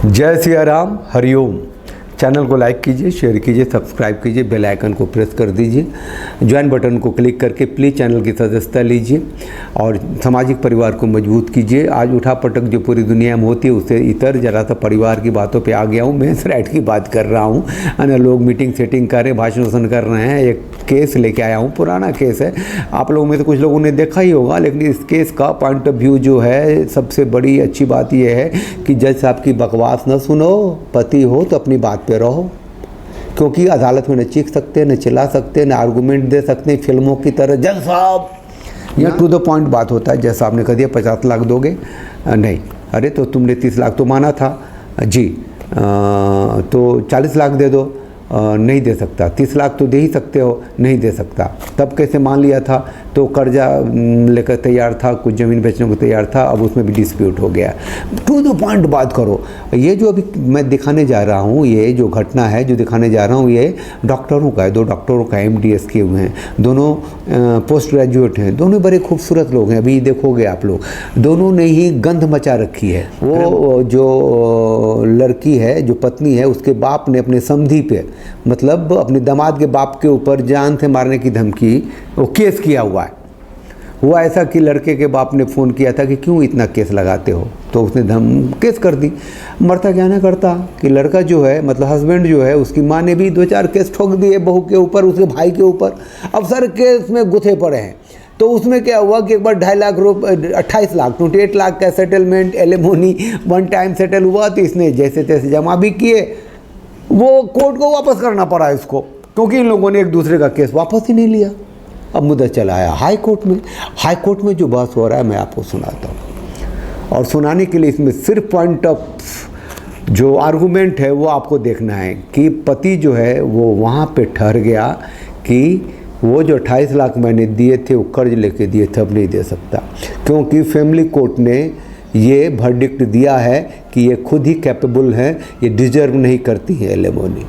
जय सिया राम, हरिओम। चैनल को लाइक कीजिए, शेयर कीजिए, सब्सक्राइब कीजिए, बेल आइकन को प्रेस कर दीजिए, ज्वाइन बटन को क्लिक करके प्लीज़ चैनल की सदस्यता लीजिए और सामाजिक परिवार को मजबूत कीजिए। आज उठापटक जो पूरी दुनिया में होती है उससे इतर जरा सा परिवार की बातों पे आ गया हूँ। मैं इस राइट की बात कर रहा हूँ, है लोग मीटिंग सेटिंग कर रहे, भाषण कर रहे हैं। एक केस लेके आया हूँ, पुराना केस है, आप लोगों में से कुछ लोगों ने देखा ही होगा, लेकिन इस केस का पॉइंट ऑफ व्यू जो है, सबसे बड़ी अच्छी बात यह है कि जज साहब की बकवास न सुनो। पति हो तो अपनी बात पे रहो, क्योंकि अदालत में न चीख सकते, न चिल्ला सकते, न आर्गूमेंट दे सकते फिल्मों की तरह। जज साहब, यह टू द पॉइंट बात होता है। जज साहब ने कह दिया 50 लाख दोगे? नहीं। अरे तो तुमने 30 लाख तो माना था जी, तो 40 लाख दे दो। नहीं दे सकता। 30 लाख तो दे ही सकते हो, नहीं दे सकता। तब कैसे मान लिया था? तो कर्जा लेकर तैयार था, कुछ ज़मीन बेचने को तैयार था, अब उसमें भी डिस्प्यूट हो गया। टू द पॉइंट बात करो। ये जो अभी मैं दिखाने जा रहा हूँ, ये जो घटना है जो दिखाने जा रहा हूँ, ये डॉक्टरों का है। 2 डॉक्टरों का MDS किए हुए हैं, दोनों पोस्ट ग्रेजुएट हैं, दोनों बड़े खूबसूरत लोग हैं। अभी देखोगे आप लोग, दोनों ने ही गंध मचा रखी है। वो जो लड़की है, जो पत्नी है, उसके बाप ने अपने समधी पे, मतलब अपने दामाद के बाप के ऊपर जान से मारने की धमकी, वो केस किया हुआ है। हुआ ऐसा कि लड़के के बाप ने फ़ोन किया था कि क्यों इतना केस लगाते हो, तो उसने केस कर दी। मरता क्या ना करता कि लड़का जो है, मतलब हस्बैंड जो है, उसकी माँ ने भी 2-4 केस ठोक दिए बहू के ऊपर, उसके भाई के ऊपर। अब सर केस में गुथे पड़े हैं। तो उसमें क्या हुआ कि एक बार 2.5 लाख रुपये, 28 लाख 28 लाख का सेटलमेंट, एलिमोनी 1 टाइम सेटल हुआ। तो इसने जैसे तैसे जमा भी किए, वो कोर्ट को वापस करना पड़ा इसको, क्योंकि इन लोगों ने एक दूसरे का केस वापस ही नहीं लिया। अब मुद्दा चला आया हाई कोर्ट में। हाई कोर्ट में जो बहस हो रहा है, मैं आपको सुनाता हूँ, और सुनाने के लिए इसमें सिर्फ पॉइंट ऑफ जो आर्गूमेंट है वो आपको देखना है कि पति जो है वो वहाँ पे ठहर गया कि वो जो 28 लाख मैंने दिए थे, वो कर्ज लेके दिए थे, अब नहीं दे सकता, क्योंकि फैमिली कोर्ट ने ये वर्डिक्ट दिया है कि ये खुद ही कैपेबल हैं, ये डिजर्व नहीं करती हैं एलिमोनी।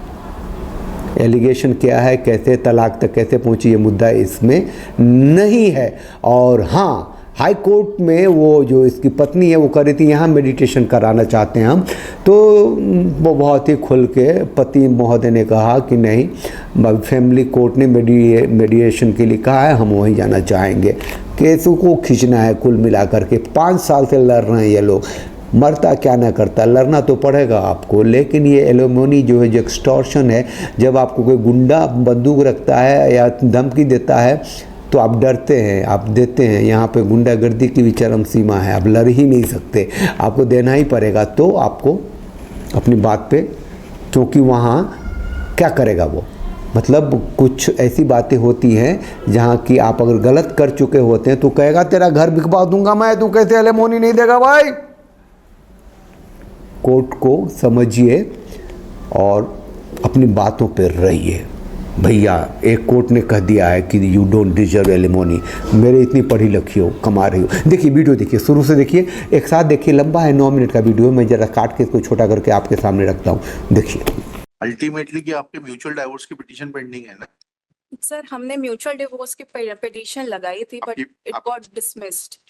एलिगेशन क्या है, कैसे तलाक तक कैसे पहुंची, ये मुद्दा इसमें नहीं है। और हाँ, हाई कोर्ट में वो जो इसकी पत्नी है वो कह रही थी यहाँ मेडिटेशन कराना चाहते हैं हम, तो वो बहुत ही खुल के पति महोदय ने कहा कि नहीं, फैमिली कोर्ट ने मेडिएशन के लिए कहा है, हम वहीं जाना चाहेंगे। केस को खींचना है। कुल मिलाकर के 5 साल से लड़ रहे हैं ये लोग। मरता क्या ना करता, लड़ना तो पड़ेगा आपको। लेकिन ये एलिमोनी जो है, जो एक्सटॉर्शन है, जब आपको कोई गुंडा बंदूक रखता है या धमकी देता है तो आप डरते हैं, आप देते हैं। यहाँ पे गुंडागर्दी की भी चरम सीमा है, आप लड़ ही नहीं सकते, आपको देना ही पड़ेगा। तो आपको अपनी बात पे, क्योंकि वहाँ क्या करेगा वो, मतलब कुछ ऐसी बातें होती हैं जहाँ कि आप अगर गलत कर चुके होते हैं तो कहेगा तेरा घर बिकवा दूंगा मैं, तू कैसे एलिमोनी नहीं देगा भाई। कोर्ट को समझिए और अपनी बातों पर रहिए। भैया, एक कोर्ट ने कह दिया है कि यू डोंट डिजर्व एलिमोनी। मेरे इतनी पढ़ी लिखी हो, कमा रही हो। देखिए वीडियो, देखिए शुरू से देखिए, एक साथ देखिए। लंबा है, 9 मिनट का वीडियो, मैं जरा काट के इसको छोटा करके आपके सामने रखता हूँ, देखिए। अल्टीमेटली कि आपके म्यूचुअल डाइवोर्स की पिटीशन पेंडिंग है ना? सर, हमने म्यूचुअल डिवोर्स की पिटीशन लगाई थी, बट इट गॉट डिसमिस्ड।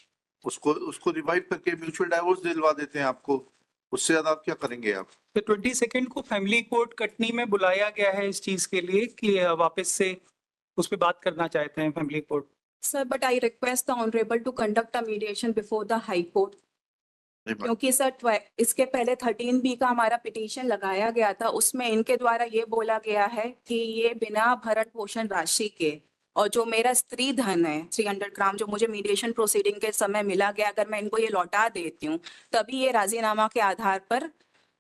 उसको रिवाइव करके म्यूचुअल डाइवोर्स दिलवा देते हैं आपको। उससे ज्यादा आप क्या करेंगे आप? तो 22 को फैमिली कोर्ट कटनी में बुलाया गया है इस चीज के लिए कि वापस से उस पर बात करना चाहते हैं family court. Sir, but I request the honourable to conduct a mediation before the high court, क्योंकि सर इसके पहले 13B का हमारा पिटीशन लगाया गया था, उसमें इनके द्वारा ये बोला गया है कि ये बिना भरण पोषण राशि के, और जो मेरा स्त्री धन है 300 ग्राम, जो मुझे मीडिएशन प्रोसीडिंग के समय मिला गया, अगर मैं इनको ये लौटा देती हूँ तभी ये राजीनामा के आधार पर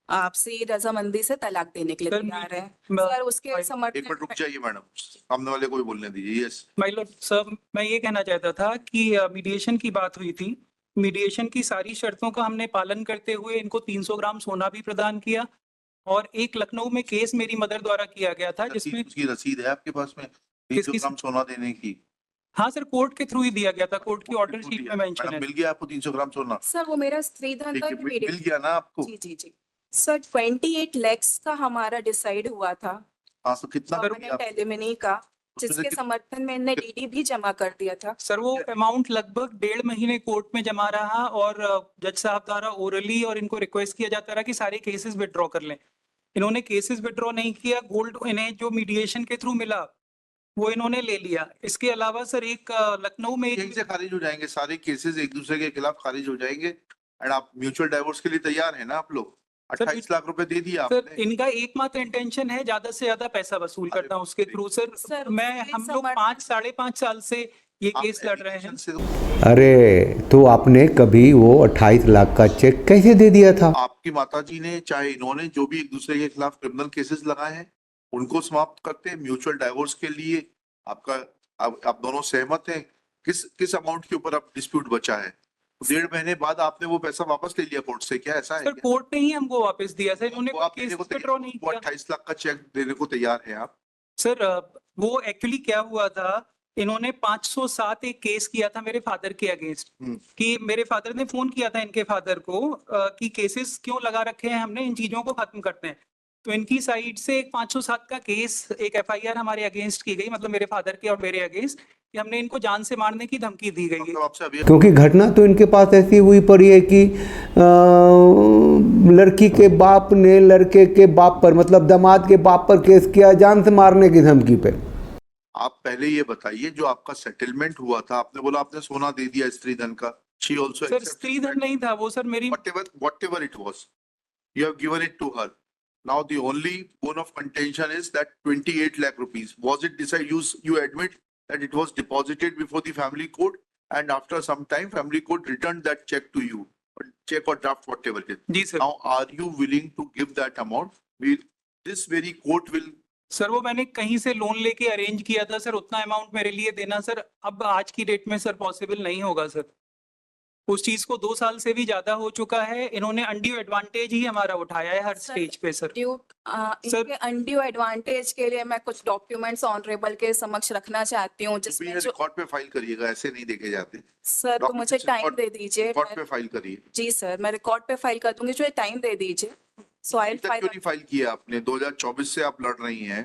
आपसी रजामंदी से तलाक देने के लिए तैयार है। सर, उसके समर्थन। एक मिनट रुक जाइए मैडम, सामने वाले को भी बोलने दीजिए। यस माय लॉर्ड सर, मैं ये कहना चाहता था कि मीडिएशन की बात हुई थी। मीडिएशन की सारी शर्तों का हमने पालन करते हुए इनको 300 ग्राम सोना भी प्रदान किया, और एक लखनऊ में केस मेरी मदर द्वारा किया गया था जिसमें उसकी रसीद है आपके पास में 300 ग्राम सोना देने की? हाँ सर, कोर्ट के थ्रू ही दिया गया था, कोर्ट की ऑर्डर शीट में मेंशन है। मिल गया आपको 300 ग्राम सोना? सर, वो मेरा स्त्री धन था, मिल गया ना आपको? जी जी जी। सर, 28 lakhs का हमारा डिसाइड हुआ था हाँ, तो कितना परमानेंट एलिमनी का, जिसके समर्थन में इनने डीडी भी जमा कर दिया था। सर वो अमाउंट लगभग 1.5 महीने कोर्ट में जमा रहा और जज साहब द्वारा ओरली और इनको रिक्वेस्ट किया जाता रहा कि सारे केसेस विड्रॉ कर लें। इन्होंने केसेस विड्रॉ नहीं किया। गोल्ड इन्हें जो मीडिएशन के थ्रू मिला वो इन्होंने ले लिया। इसके अलावा सर एक लखनऊ में यहीं से खारिज हो जाएंगे सारे केसेस, एक दूसरे के खिलाफ खारिज हो जाएंगे। एंड आप म्यूचुअल डाइवोर्स के लिए तैयार है ना आप लोग? 28 लाख रुपए दे दिया सर आपने। इनका एकमात्र इंटेंशन है ज्यादा से ज्यादा पैसा वसूल करना अरे उसके थ्रू। सर सर, मैं उसके हम लोग 5-5.5 साल से ये आप केस लड़ रहे हैं। application से अरे तो आपने कभी वो 28 लाख का चेक कैसे दे दिया था? आपकी माताजी ने चाहे इन्होंने जो भी एक दूसरे के खिलाफ क्रिमिनल केसेस लगाए हैं उनको समाप्त करते हैं म्यूचुअल डाइवोर्स के लिए। आपका आप दोनों सहमत हैं? किस अमाउंट के ऊपर आप डिस्प्यूट बचा है? 1.5 महीने बाद आपने वो पैसा वापस ले लिया कोर्ट से, क्या ऐसा है सर क्या? कोर्ट ने ही हमको वापस दिया सर। इन्होंने वो कोई आप देने केस को विड्रॉ नहीं वो किया। 28 लाख का चेक देने को तैयार है आप? सर वो एक्चुअली क्या हुआ था, इन्होंने 507 एक केस किया था मेरे फादर के अगेंस्ट कि मेरे फादर ने फोन किया था इनके फादर को कि केसेस क्यों लगा रखे हैं हमने, इन चीजों को खत्म करते हैं। तो इनकी साइड से एक 507 का केस, एक एफआईआर हमारे अगेंस्ट की गई, मतलब मेरे फादर के और मेरे अगेंस्ट, कि हमने इनको जान से मारने की धमकी दी गई है। मतलब आपसे अभी क्योंकि घटना तो इनके पास ऐसी हुई पड़ी है कि लड़की के बाप ने लड़के के बाप पर, मतलब दामाद के बाप पर केस किया जान से मारने की धमकी पे। आप पहले ये बताइए जो आपका सेटलमेंट हुआ था, आपने बोला आपने सोना दे दिया स्त्री धन का। शी ऑल्सो सर स्त्री धन नहीं था वो सर, मेरी whatever it was, you have given it to her. Now the only bone of contention is that 28 lakh rupees. Was it decided? You admit that it was deposited before the family court, and after some time, family court returned that check to you, or check or draft, whatever it is. जी sir. Now, are you willing to give that amount? This very court will. Sir वो मैंने कहीं से loan लेके arrange किया था sir, उतना amount मेरे लिए देना सर अब आज की डेट में सर पॉसिबल नहीं होगा सर। उस चीज को 2 साल से भी ज्यादा हो चुका है। इन्होंने अनड्यू एडवांटेज ही हमारा उठाया है हर स्टेज पे सर। इनके अनड्यू एडवांटेज के लिए मैं कुछ डॉक्यूमेंट्स ऑनरेबल के समक्ष रखना चाहती हूँ, जिसमें जो रिकॉर्ड पे फाइल करिएगा, ऐसे नहीं देखे जाते। सर तो मुझे टाइम दे दीजिए। रिकॉर्ड पे फाइल करिए। जी सर, मैं रिकॉर्ड पे फाइल कर दूंगी, जो टाइम दे दीजिए। सो आई क्यों नहीं फाइल किया आपने? 2024 से आप लड़ रही हैं,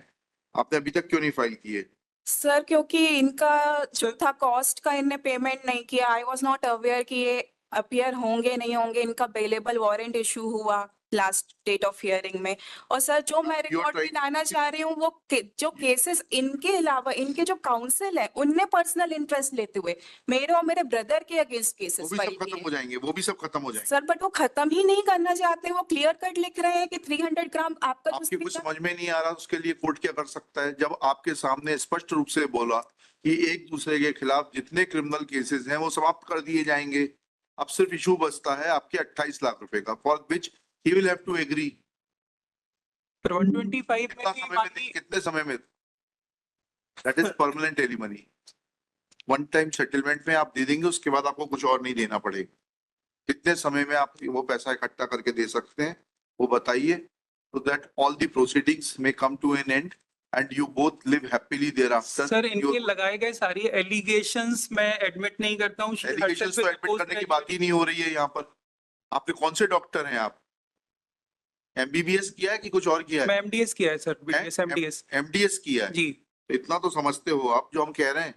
आपने अभी तक क्यों नहीं फाइल किए? सर क्योंकि इनका जो था कॉस्ट का इनने पेमेंट नहीं किया। आई वाज नॉट अवेयर कि ये अपीयर होंगे नहीं होंगे। इनका बेलेबल वारंट इशू हुआ लास्ट डेट ऑफ हियरिंग में। और सर जो मैं रिकॉर्ड में लाना चाह रही हूँ वो जो केसेस इनके अलावा इनके जो काउंसिल है उनने पर्सनल इंटरेस्ट लेते हुए मेरे और मेरे ब्रदर के अगेंस्ट केसेस फाइल किए। खत्म हो जाएंगे, वो भी सब खत्म हो जाएंगे सर, बट वो खत्म ही नहीं करना चाहते। वो क्लियर कट लिख रहे हैं कि 300 ग्राम आपका आपके कुछ समझ में नहीं आ रहा, उसके लिए कोर्ट क्या कर सकता है? जब आपके सामने स्पष्ट रूप से बोला कि एक दूसरे के खिलाफ जितने क्रिमिनल केसेस हैं वो समाप्त कर दिए जाएंगे, अब सिर्फ इशू बचता है आपके 28 लाख रुपए का, for which he will have to agree. 125 कितने समय में? That is permanent alimony. One time settlement में आप दे देंगे, उसके बाद आपको कुछ और नहीं देना पड़ेगा। कितने समय में आप वो पैसा इकट्ठा करके दे सकते हैं वो बताइए, so that all the proceedings may come to an end and you both live happily thereafter. Sir इनके लगाए गए सारी एलिगेशंस मैं एडमिट नहीं करता हूँ। एलिगेशंस तो एडमिट करने की बात ही नहीं हो रही है यहाँ पर। आपने कौन से डॉक्टर हैं आप? एमबीबीएस किया है कि कुछ और किया है? मैं एमडीएस किया है सर, बीडीएस एमडीएस। एमडीएस किया है जी। इतना तो समझते हो आप, जो हम कह रहे हैं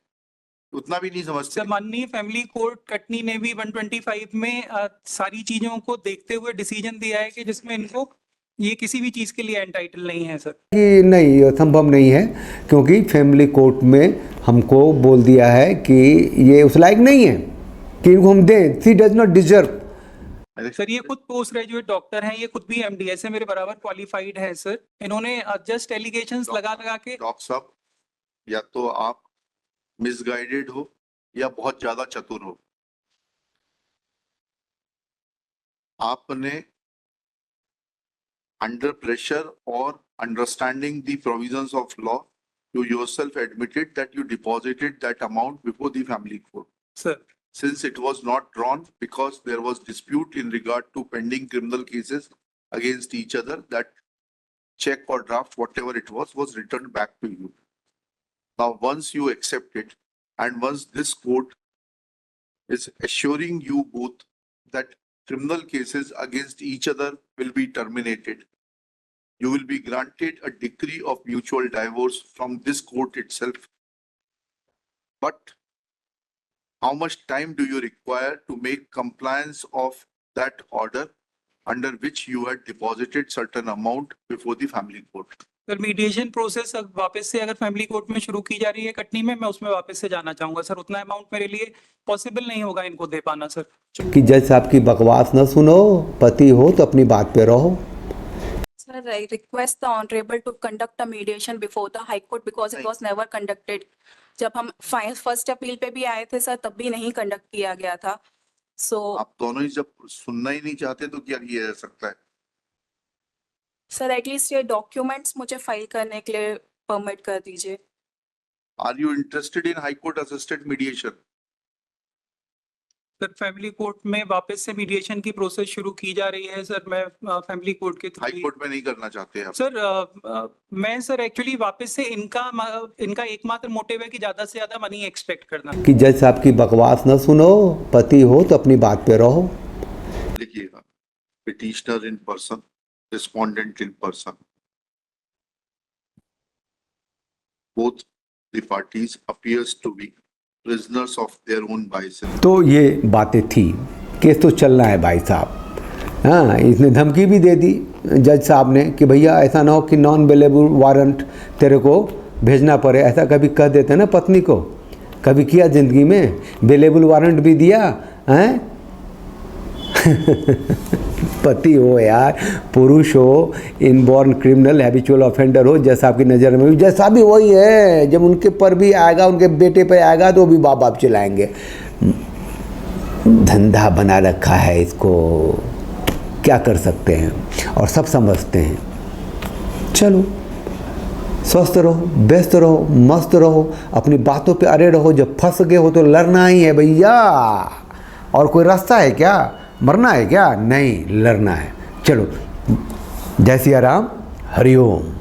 उतना भी नहीं समझते। सर माननीय फैमिली कोर्ट कटनी ने भी 125 में सारी चीजों को देखते हुए डिसीजन दिया है कि जिसमें इनको ये किसी भी चीज के लिए एंटाइटल नहीं है सर। कि नहीं, संभव नहीं है, क्योंकि फैमिली कोर्ट में हमको बोल दिया है कि ये उस लायक नहीं है कि इनको हम दें। She does not deserve. Sir ये खुद पोस्ट ग्रेजुएट डॉक्टर हैं, ये खुद भी एमडीएस है, मेरे बराबर क्वालिफाइड है सर। इन्होंने जस्ट एलिगेशंस लगा के। डॉक्टर साहब, या तो आप मिसगाइडेड हो या बहुत ज्यादा चतुर हो। आपने under pressure or understanding the provisions of law, you yourself admitted that you deposited that amount before the family court. Sir, Since it was not drawn because there was dispute in regard to pending criminal cases against each other, that check or draft, whatever it was returned back to you. Now, once you accept it, and once this court is assuring you both that criminal cases against each other will be terminated, you will be granted a decree of mutual divorce from this court itself, But how much time do you require to make compliance of that order under which you had deposited certain amount before the family court? Sir mediation process वापस से अगर family court में शुरू की जा रही है कटनी में, मैं उसमें वापस से जाना चाहूंगा सर। उतना अमाउंट मेरे लिए पॉसिबल नहीं होगा इनको दे पाना सर। कि जज साहब की बकवास न सुनो, पति हो तो अपनी बात पे रहो। Sir, I request the honorable to conduct a mediation before the High Court because it was never conducted. जब हम फर्स्ट अपील पे भी आए थे सर, तब भी नहीं कंडक्ट किया गया था। So, आप दोनों ही जब सुनना ही नहीं चाहते तो क्या किया जा सकता है? सर एटलीस्ट ये डॉक्यूमेंट्स मुझे फाइल करने के लिए परमिट कर दीजिए। Are you interested in High Court assisted mediation? Sir family court में वापस से मीडिएशन की प्रोसेस शुरू की जा रही है सर। मैं फैमिली कोर्ट के हाई थ्रू कोर्ट में नहीं करना चाहते आप? सर मैं सर एक्चुअली वापस से इनका एकमात्र मोटिव है कि ज्यादा से ज्यादा मनी एक्सपेक्ट करना। कि जज साहब की बकवास न सुनो, पति हो तो अपनी बात पे रहो। लिखिएगा, petitioner in person, respondent in person, both the parties appears to be prisoners of their own biases. तो ये बातें थी, केस तो चलना है भाई साहब। हाँ, इसने धमकी भी दे दी जज साहब ने कि भैया ऐसा ना हो कि नॉन अवेलेबल वारंट तेरे को भेजना पड़े। ऐसा कभी कह देते ना पत्नी को, कभी किया जिंदगी में? अवेलेबल वारंट भी दिया हैं? पति हो यार, पुरुष हो, इनबॉर्न क्रिमिनल, हैबिचुअल ऑफेंडर हो, जैसा आपकी नज़र में भी, जैसा भी वही है। जब उनके पर भी आएगा, उनके बेटे पे आएगा तो भी बाप बाप चिल्लाएंगे। धंधा बना रखा है इसको, क्या कर सकते हैं, और सब समझते हैं। चलो स्वस्थ रहो, व्यस्त रहो, मस्त रहो, अपनी बातों पे अड़े रहो। जब फंस गए हो तो लड़ना ही है भैया, और कोई रास्ता है क्या? मरना है क्या? नहीं, लड़ना है। चलो, जय सिया राम, हरिओम।